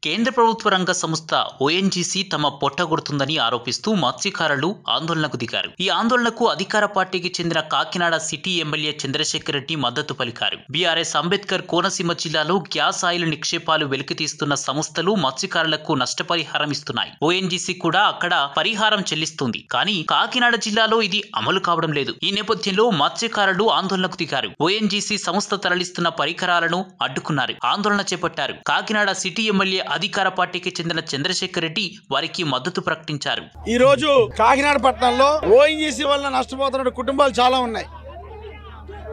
కేంద్ర ప్రభుత్వ రంగ సంస్థ ఓఎన్జీసీ తమ పొట్టగొడుతుందని ఆరోపిస్తూ మత్స్యకారులు ఆందోళనకు దిగారు. ఈ ఆందోళనకు అధికార పార్టీకి చెందిన కాకినాడ సిటీ ఎమ్మెల్యే చంద్రశేఖర్ రెడ్డి మద్దతు పలికారు. బీఆర్ఎస్ అంబేద్కర్ కోనసీమ జిల్లాలో గ్యాస్ ఆయిల్ నిక్షేపాలు వెలికితీస్తున్న సంస్థలు మత్స్యకారులకు నష్టపరిహారం ఇస్తున్నాయి. ఓఎన్జీసీ కూడా అక్కడ పరిహారం చెల్లిస్తుంది. కానీ కాకినాడ జిల్లాలో ఇది అమలు కావడం లేదు. ఈ నేపథ్యంలో మత్స్యకారులు ఆందోళనకు దిగారు. ఓఎన్జీసీ సంస్థ తరలిస్తున్న పరికరాలను అడ్డుకున్నారు. ఆందోళన చేపట్టారు. కాకినాడ సిటీ ఎమ్మెల్యే అధికార పార్టీకి చెందిన చంద్రశేఖర్ రెడ్డి వారికి మద్దతు ప్రకటించారు. ఈ రోజు కాకినాడ పట్టణంలో ఓఎన్జీసీ వల్ల నష్టపోతున్న కుటుంబాలు చాలా ఉన్నాయి.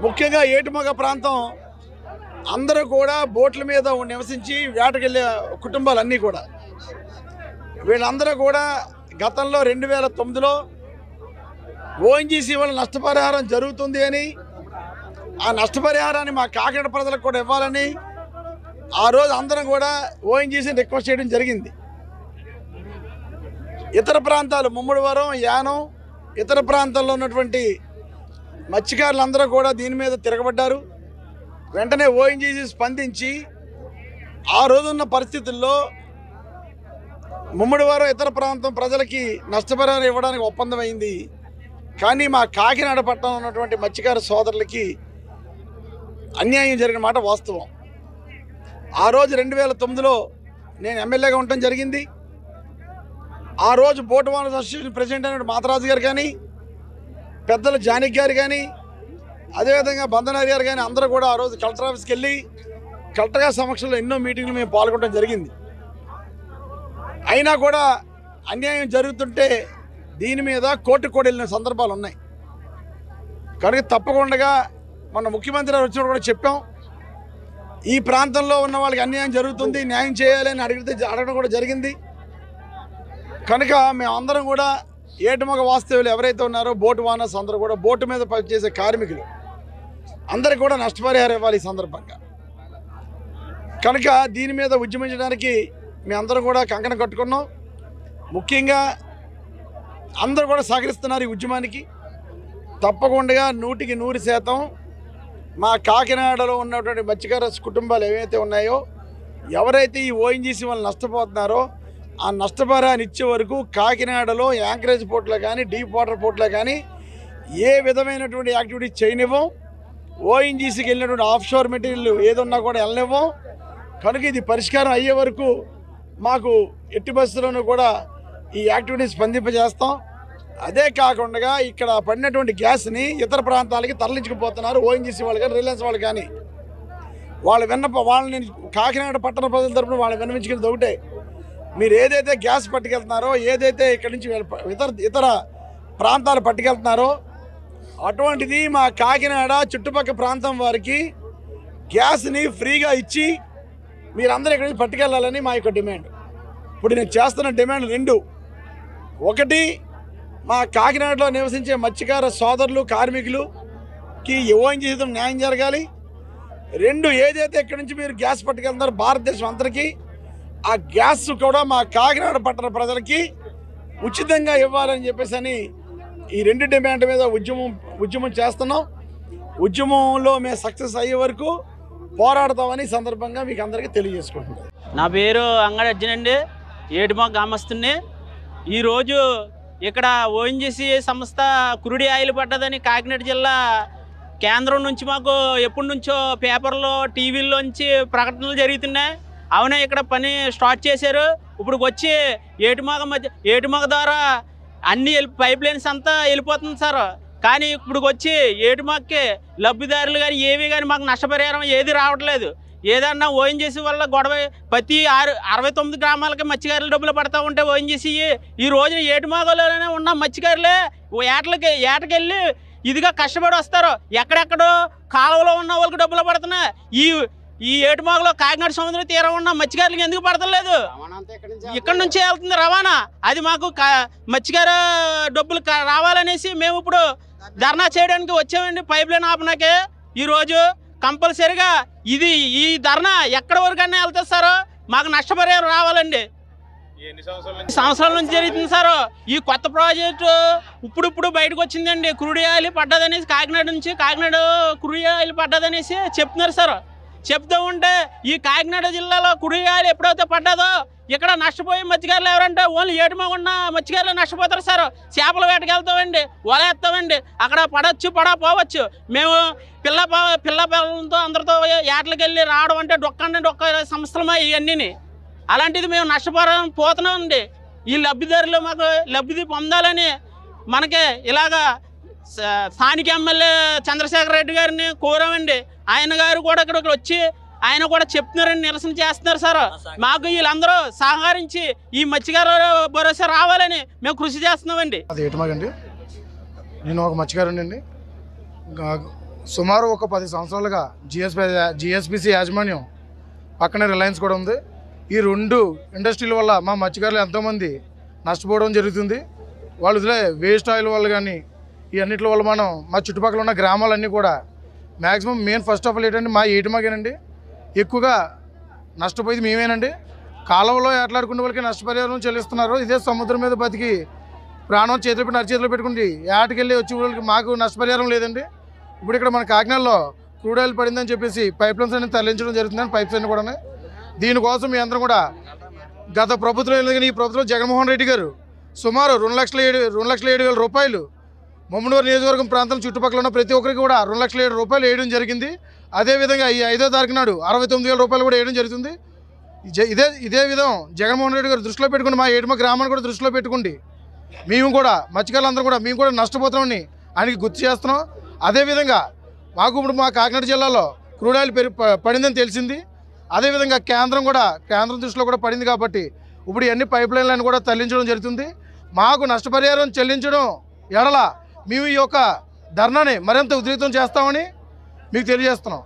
ముఖ్యంగా ఏటుమొగ ప్రాంతం అందరూ కూడా బోట్ల మీద నివసించి వేటకెళ్లే కుటుంబాలన్నీ కూడా వీళ్ళందరూ కూడా గతంలో 2009లో ఓఎన్జీసీ వల్ల నష్టపరిహారం జరుగుతుంది అని, ఆ నష్టపరిహారాన్ని మా కాకినాడ ప్రజలకు కూడా ఇవ్వాలని ఆ రోజు అందరం కూడా ఓఎన్జీసీని రిక్వెస్ట్ చేయడం జరిగింది. ఇతర ప్రాంతాలు ముమ్మడివరం, యానం, ఇతర ప్రాంతాల్లో ఉన్నటువంటి మత్స్యకారులందరూ కూడా దీని మీద తిరగబడ్డారు. వెంటనే ఓఎన్జీసీ స్పందించి ఆ రోజున్న పరిస్థితుల్లో ముమ్మడివరం ఇతర ప్రాంతం ప్రజలకి నష్టపరిహారం ఇవ్వడానికి ఒప్పందం అయింది. కానీ మా కాకినాడ పట్టణంలో ఉన్నటువంటి మత్స్యకార సోదరులకి అన్యాయం జరిగిన మాట వాస్తవం. ఆ రోజు 2009లో నేను ఎమ్మెల్యేగా ఉండటం జరిగింది. ఆ రోజు బోట్ ఓనర్స్ అసోసియేషన్ ప్రెసిడెంట్ అయిన మాతరాజు గారు కానీ, పెద్దలు జానకి గారు కానీ, అదేవిధంగా బంధనారి గారు కానీ అందరూ కూడా ఆ రోజు కలెక్టర్ ఆఫీస్కి వెళ్ళి కలెక్టర్ గారి సమక్షంలో ఎన్నో మీటింగ్లు మేము పాల్గొనడం జరిగింది. అయినా కూడా అన్యాయం జరుగుతుంటే దీని మీద కోర్టుకు కూడా వెళ్ళిన సందర్భాలు ఉన్నాయి. కనుక తప్పకుండా మన ముఖ్యమంత్రి గారు వచ్చినప్పుడు కూడా చెప్పాం, ఈ ప్రాంతంలో ఉన్న వాళ్ళకి అన్యాయం జరుగుతుంది, న్యాయం చేయాలని అడగడం కూడా జరిగింది. కనుక మేమందరం కూడా ఏటుమొగ వాస్తవ్యులు ఎవరైతే ఉన్నారో బోటు ఓనర్స్ అందరూ కూడా బోటు మీద పనిచేసే కార్మికులు అందరికీ కూడా నష్టపరిహారం ఇవ్వాలి ఈ సందర్భంగా. కనుక దీని మీద ఉద్యమించడానికి మేమందరం కూడా కంకణం కట్టుకున్నాం. ముఖ్యంగా అందరూ కూడా సహకరిస్తున్నారు ఈ ఉద్యమానికి. తప్పకుండా 100% మా కాకినాడలో ఉన్నటువంటి మత్స్యకార కుటుంబాలు ఏవైతే ఉన్నాయో, ఎవరైతే ఈ ఓఎన్జీసీ వల్ల నష్టపోతున్నారో ఆ నష్టపరిహారం ఇచ్చే వరకు కాకినాడలో యాంకరేజ్ పోర్ట్లో కానీ, డీప్ వాటర్ పోర్ట్లో కానీ ఏ విధమైనటువంటి యాక్టివిటీ చేయనివ్వం. ఓఎన్జీసీకి వెళ్ళినటువంటి ఆఫ్షోర్ మెటీరియల్ ఏదన్నా కూడా వెళ్ళనివ్వం. కనుక ఇది పరిష్కారం అయ్యే వరకు మాకు ఎట్టి పరిస్థితుల్లోనూ కూడా ఈ యాక్టివిటీని స్పందింపజేస్తాం. అదే కాకుండా ఇక్కడ పడినటువంటి గ్యాస్ని ఇతర ప్రాంతాలకి తరలించుకుపోతున్నారు ఓఎన్జీసీ వాళ్ళు కానీ, రిలయన్స్ వాళ్ళు కానీ. వాళ్ళని కాకినాడ పట్టణ ప్రజల తరపున వాళ్ళు విన్నవించుకునేది ఒకటే, మీరు ఏదైతే గ్యాస్ పట్టుకెళ్తున్నారో, ఏదైతే ఇక్కడ నుంచి ఇతర ప్రాంతాలు పట్టుకెళ్తున్నారో అటువంటిది మా కాకినాడ చుట్టుపక్కల ప్రాంతం వారికి గ్యాస్ని ఫ్రీగా ఇచ్చి మీరందరూ ఇక్కడ నుంచి పట్టుకెళ్ళాలని మా యొక్క డిమాండ్. ఇప్పుడు నేను చేస్తున్న డిమాండ్ 2. ఒకటి, మా కాకినాడలో నివసించే మత్స్యకార సోదరులు కార్మికులకి ఓఎన్జీసీ న్యాయం జరగాలి. 2, ఏదైతే ఇక్కడి నుంచి మీరు గ్యాస్ పట్టుకెళ్తున్నారో భారతదేశం అందరికీ ఆ గ్యాస్ కూడా మా కాకినాడ పట్టణ ప్రజలకి ఉచితంగా ఇవ్వాలని చెప్పేసి అని ఈ 2 డిమాండ్ మీద ఉద్యమం చేస్తున్నాం. ఉద్యమంలో మేము సక్సెస్ అయ్యే వరకు పోరాడతామని సందర్భంగా మీకు అందరికీ తెలియజేసుకుంటున్నాం. నా పేరు అంగడి అర్జున్ అండి, ఏటుమొగ గ్రామస్తుని. ఈరోజు ఇక్కడ ఓఎన్జీసీ సంస్థ క్రూడ్ ఆయిల్ పడ్డదని కాకినాడ జిల్లా కేంద్రం నుంచి మాకు ఎప్పటి నుంచో పేపర్లో, టీవీల్లోంచి ప్రకటనలు జరుగుతున్నాయి. అవునే ఇక్కడ పని స్టార్ట్ చేశారు. ఇప్పుడు వచ్చి ఏటుమొగ ద్వారా అన్ని పైప్ లైన్స్ అంతా వెళ్ళిపోతుంది సార్. కానీ ఇప్పుడు వచ్చి ఏటుమొగకి లబ్ధిదారులు కానీ ఏవి కానీ మాకు నష్టపరిహారం ఏది రావట్లేదు. ఏదన్నా ఓఎన్జీసీ వల్ల గొడవ ప్రతి 69 గ్రామాలకి మత్స్యకారులు డబ్బులు పడతా ఉంటే ఓఎన్జీసీ ఈ రోజున ఏటుమొగలోనే ఉన్న మత్స్యకారులే ఏటకెళ్ళి ఇదిగా కష్టపడి వస్తారు. ఎక్కడెక్కడో కాలువలో ఉన్న వాళ్ళకి డబ్బులు పడుతున్నాయి. ఈ ఏటుమొగలో కాకినాడ సముద్ర తీరం ఉన్న మత్స్యకారులకి ఎందుకు పడతలేదు? ఇక్కడ నుంచి వెళ్తుంది రవాణా. అది మాకు మత్స్యకార డబ్బులు రావాలనేసి మేము ఇప్పుడు ధర్నా చేయడానికి వచ్చామండి. పైప్ లైన్ ఆపనాకే ఈరోజు కంపల్సరీగా ఈ ధర్నా ఎక్కడి వరకన్నా వెళ్తుంది సార్. మాకు నష్టపరిహారం రావాలండి. సంవత్సరాల నుంచి జరుగుతుంది సార్. ఈ కొత్త ప్రాజెక్టు ఇప్పుడు బయటకు వచ్చిందండి. క్రూడ్ ఆయిల్ పడ్డదనేసి కాకినాడ క్రూడ్ ఆయిల్ పడ్డదనేసి చెప్తున్నారు సార్. చెప్తూ ఉంటే ఈ కాకినాడ జిల్లాలో కుడియాలు ఎప్పుడైతే పడ్డాదో ఇక్కడ నష్టపోయే మత్స్యకారులు ఎవరంటే ఓన్లీ ఏటిమా ఉన్న మత్స్యకారులు నష్టపోతారు సార్. చేపల వేటకి వెళ్తామండి, వలేస్తామండి, అక్కడ పడవచ్చు పోవచ్చు. మేము పిల్లలతో అందరితో ఏటలకు వెళ్ళి రావడం అంటే డొక్క సంస్థలమా ఇవన్నీ. అలాంటిది మేము పోతున్నామండి. ఈ లబ్ధిదారులు మాకు లబ్ధి పొందాలని మనకి ఇలాగా స్థానిక ఎమ్మెల్యే చంద్రశేఖర్ రెడ్డి గారిని కోరామండి. ఆయన గారు కూడా ఇక్కడికి వచ్చి ఆయన కూడా చెప్తున్నారని నిరసన చేస్తున్నారు సార్. మాకు వీళ్ళందరూ సహకరించి ఈ మత్స్యకారు భరోసా రావాలని మేము కృషి చేస్తున్నామండి. అది ఏటమాగండి, నేను ఒక మత్స్యకారునండి. సుమారు ఒక 10 సంవత్సరాలుగా జిఎస్పిసి యాజమాన్యం పక్కనే రిలయన్స్ కూడా ఉంది. ఈ 2 ఇండస్ట్రీల వల్ల మా మత్స్యకారులు ఎంతోమంది నష్టపోవడం జరుగుతుంది. వాళ్ళు వదిలే వేస్ట్ ఆయిల్ వల్ల కానీ ఈ అన్నిటి వల్ల మనం మా చుట్టుపక్కల ఉన్న గ్రామాలన్నీ కూడా మ్యాక్సిమం ఫస్ట్ ఆఫ్ ఆల్ ఏంటంటే మా ఏటిమాగేనండి ఎక్కువగా నష్టపోయేది మేమేనండి. కాలువలో ఏట్లాడుకునే వాళ్ళకి నష్టపరిహారం చెల్లిస్తున్నారు. ఇదే సముద్రం మీద బతికి ప్రాణం చేతులు పెట్టి అరచేతులు పెట్టుకుంటే ఏటకెళ్ళి వచ్చే వాళ్ళకి మాకు నష్టపరిహారం లేదండి. ఇప్పుడు ఇక్కడ మన కాకినాడలో క్రూడ్ ఆయిల్ పడిందని చెప్పేసి పైప్ లైన్స్ అన్ని తరలించడం జరుగుతుందని పైప్స్ అన్ని కూడా. దీనికోసం మీ అందరం కూడా గత ప్రభుత్వం ఈ ప్రభుత్వం జగన్మోహన్ రెడ్డి గారు సుమారు 2,07,000 రూపాయలు మమ్మనూరు నియోజకవర్గం ప్రాంతం చుట్టుపక్కల ఉన్న ప్రతి ఒక్కరికి కూడా 2,07,000 రూపాయలు వేయడం జరిగింది. అదేవిధంగా ఈ 5వ తారీఖు నాడు 69,000 రూపాయలు కూడా వేయడం జరుగుతుంది. ఇదే విధం జగన్మోహన్ రెడ్డి గారు దృష్టిలో పెట్టుకుని మా ఏటిమ గ్రామాన్ని కూడా దృష్టిలో పెట్టుకుండి మేము కూడా మత్స్యకారులందరూ కూడా మేము కూడా నష్టపోతామని ఆయనకి గుర్తు చేస్తున్నాం. అదేవిధంగా మాకు ఇప్పుడు మా కాకినాడ జిల్లాలో క్రూడ్ ఆయిల్ పడిందని తెలిసింది. అదేవిధంగా కేంద్రం దృష్టిలో కూడా పడింది కాబట్టి ఇప్పుడు ఇవన్నీ పైప్ లైన్లను కూడా తరలించడం జరుగుతుంది. మాకు నష్టపరిహారం చెల్లించడం ఎడల మేము ఈ యొక్క ధర్నాని మరింత ఉధృతం చేస్తామని మీకు తెలియజేస్తున్నాం.